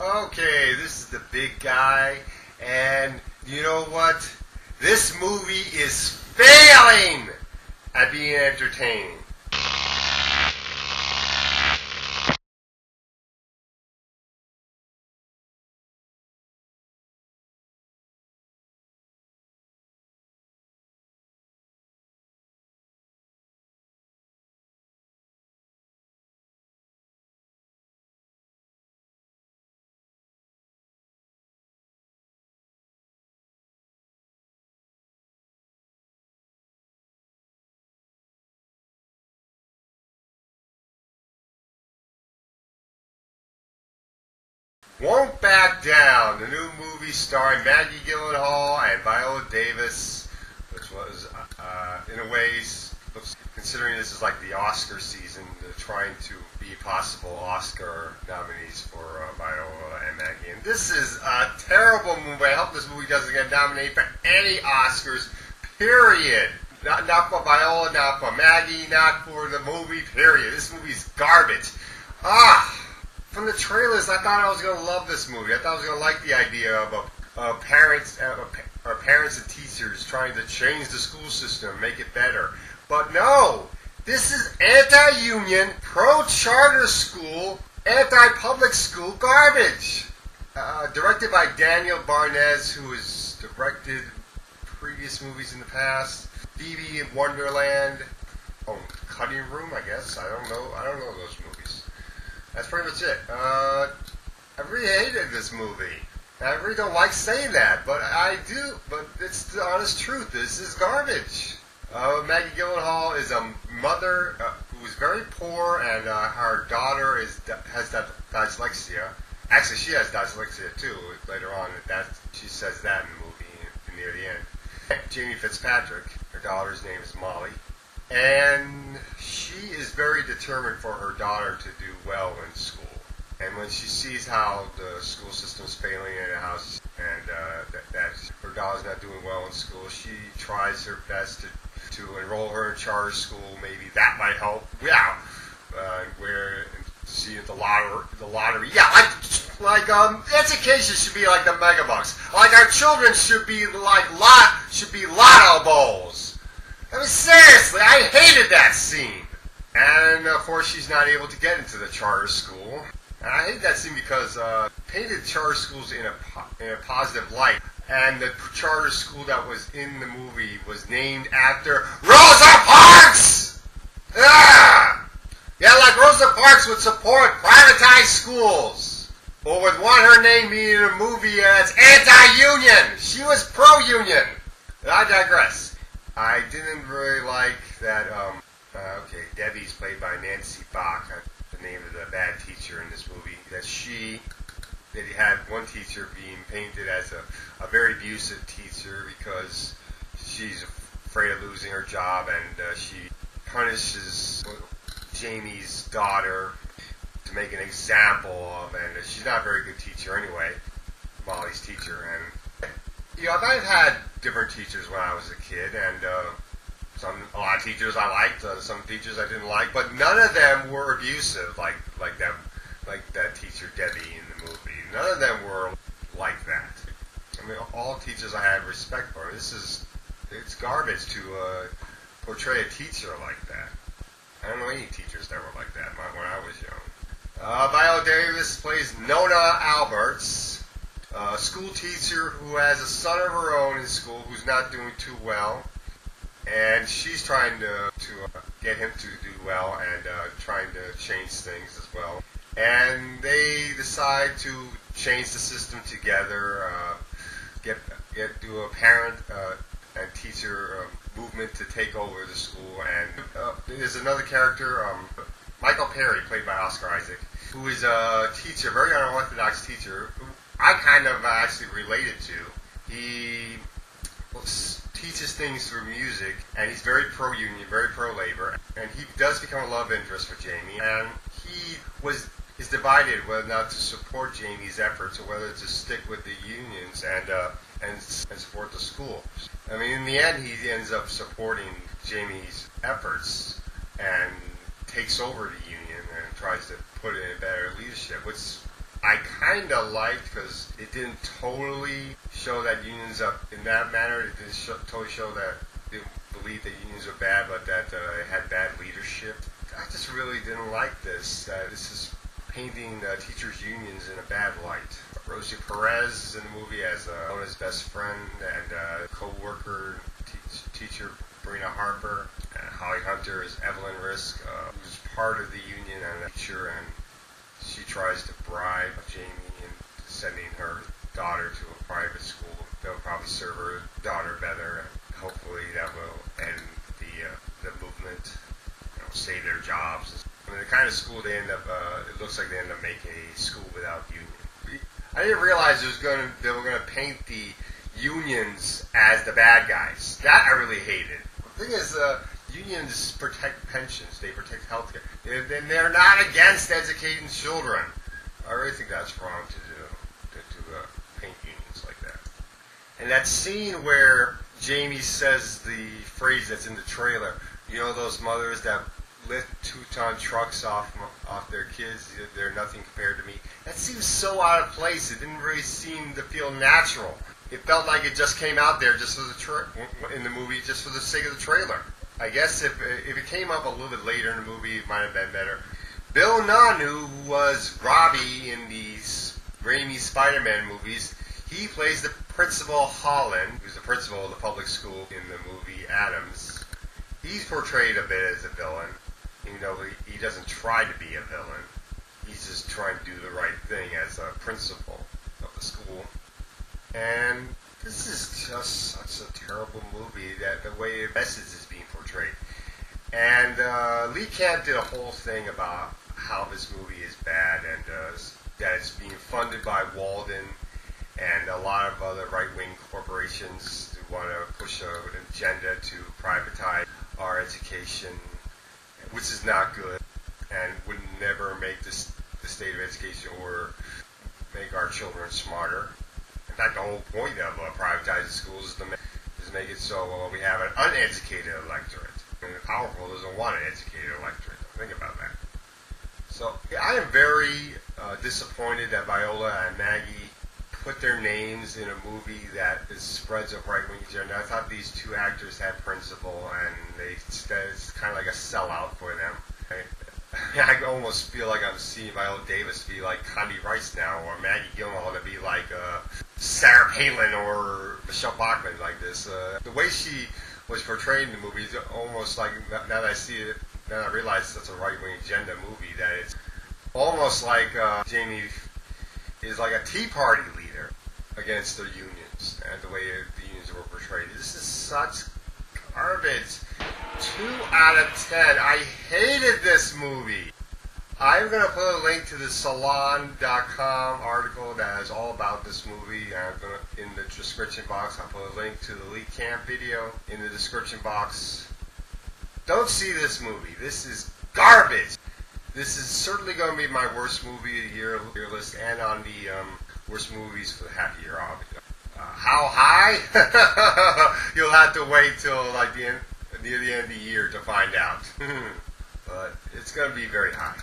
Okay, this is the big guy, and you know what? This movie is failing at being entertaining. Won't Back Down, the new movie starring Maggie Gyllenhaal and Viola Davis, which was, in a way, considering this is like the Oscar season, they're trying to be possible Oscar nominees for Viola and Maggie. And this is a terrible movie. I hope this movie doesn't get nominated for any Oscars, period. Not for Viola, not for Maggie, not for the movie, period. This movie's garbage. From the trailers, I thought I was going to love this movie. I thought I was going to like the idea of parents and teachers trying to change the school system, make it better. But no, this is anti-union, pro-charter school, anti-public school garbage. Directed by Daniel Barnez, who has directed previous movies in the past. Phoebe Wonderland. Oh, Cutting Room, I guess. I don't know those movies. That's pretty much it. I really hated this movie. I really don't like saying that, but I do. But it's the honest truth. This is garbage. Maggie Gyllenhaal is a mother who is very poor, and her daughter has dyslexia. Actually, she has dyslexia too. Later on, she says that in the movie near the end. Jamie Fitzpatrick. Her daughter's name is Molly. And she is very determined for her daughter to do well in school. And when she sees how the school system is failing in the house and that her daughter's not doing well in school, she tries her best to enroll her in charter school. Maybe that might help. Yeah, where see the lottery. Yeah, like education should be like the megabucks. Like our children should be like lotto bowls. I mean, seriously, I hated that scene. And, of course, she's not able to get into the charter school. And I hate that scene because painted charter schools in a positive light. And the charter school that was in the movie was named after Rosa Parks! Ah! Yeah, like Rosa Parks would support privatized schools. Or would want her name being in a movie as anti-union. She was pro-union. I digress. I didn't really like that, okay, Debbie's played by Nancy Bach, the name of the bad teacher in this movie, that he had one teacher being painted as a very abusive teacher because she's afraid of losing her job, and she punishes Jamie's daughter to make an example of, and she's not a very good teacher anyway, Molly's teacher, and I've had different teachers when I was a kid, and a lot of teachers I liked, some teachers I didn't like, but none of them were abusive like that teacher Debbie in the movie. None of them were like that. I mean, all teachers I had respect for. It's garbage to portray a teacher like that. I don't know any teachers that were like that when I was young. Viola Davis plays Nona Alberts. A school teacher who has a son of her own in school who's not doing too well, and she's trying to get him to do well and trying to change things as well. And they decide to change the system together, do a parent and teacher movement to take over the school. And there's another character, Michael Perry, played by Oscar Isaac, who is a teacher, very unorthodox teacher, who I kind of actually related to. He teaches things through music, and he's very pro-union, very pro-labor, and he does become a love interest for Jamie, and he is divided whether or not to support Jamie's efforts or whether to stick with the unions and support the school. I mean, in the end, he ends up supporting Jamie's efforts and takes over the union and tries to put in better leadership, which I kind of liked because it didn't totally show that unions up in that manner. It didn't totally show that they believed that unions were bad, but that they had bad leadership. I just really didn't like this. This is painting teachers' unions in a bad light. Rosie Perez is in the movie as Mona's best friend and co-worker, teacher Brina Harper. Holly Hunter is Evelyn Risk, who's part of the union and a teacher, and she tries to bribe Jamie into sending her daughter to a private school. They'll probably serve her daughter better, and hopefully that will end the movement, save their jobs. I mean, the kind of school they end up, it looks like they end up making a school without union. I didn't realize they were going to paint the unions as the bad guys. That I really hated. The thing is, unions protect pensions. They protect health care. They're not against educating children. I really think that's wrong to do, to paint unions like that. And that scene where Jamie says the phrase that's in the trailer, you know, those mothers that lift 2-ton trucks off their kids, they're nothing compared to me. That seems so out of place. It didn't really seem to feel natural. It felt like it just came out there just for in the movie, just for the sake of the trailer. I guess if it came up a little bit later in the movie, it might have been better. Bill Nunn, who was Robbie in these Raimi Spider-Man movies, he plays the Principal Holland, who's the principal of the public school in the movie Adams. He's portrayed a bit as a villain, even though he doesn't try to be a villain. He's just trying to do the right thing as a principal of the school. And this is just such a terrible movie, that the way the message is being portrayed. And Lee Camp did a whole thing about how this movie is bad, and that it's being funded by Walden and a lot of other right-wing corporations who want to push an agenda to privatize our education, which is not good and would never make the state of education or make our children smarter. In fact, the whole point of privatizing schools is to make it so we have an uneducated electorate. And the powerful doesn't want an educated electorate. Think about that. So I am very disappointed that Viola and Maggie put their names in a movie that spreads a right-wing agenda. I thought these two actors had principle, and it's kind of like a sellout for them. I almost feel like I'm seeing Viola Davis be like Condi Rice now, or Maggie Gyllenhaal to be like Sarah Palin or Michelle Bachmann like this. The way she was portrayed in the movie is almost like, now that I see it, now I realize it's a right-wing agenda movie, that it's almost like Jamie is like a Tea Party leader against the unions, and the way the unions were portrayed. This is such garbage. 2 out of 10. I hated this movie. I'm going to put a link to the Salon.com article that is all about this movie. I'm going to, in the description box, I'll put a link to the Lee Camp video in the description box. Don't see this movie. This is garbage. This is certainly going to be my worst movie of the year list, and on the worst movies for the half year. How high? You'll have to wait till like near the end of the year to find out. But it's going to be very high.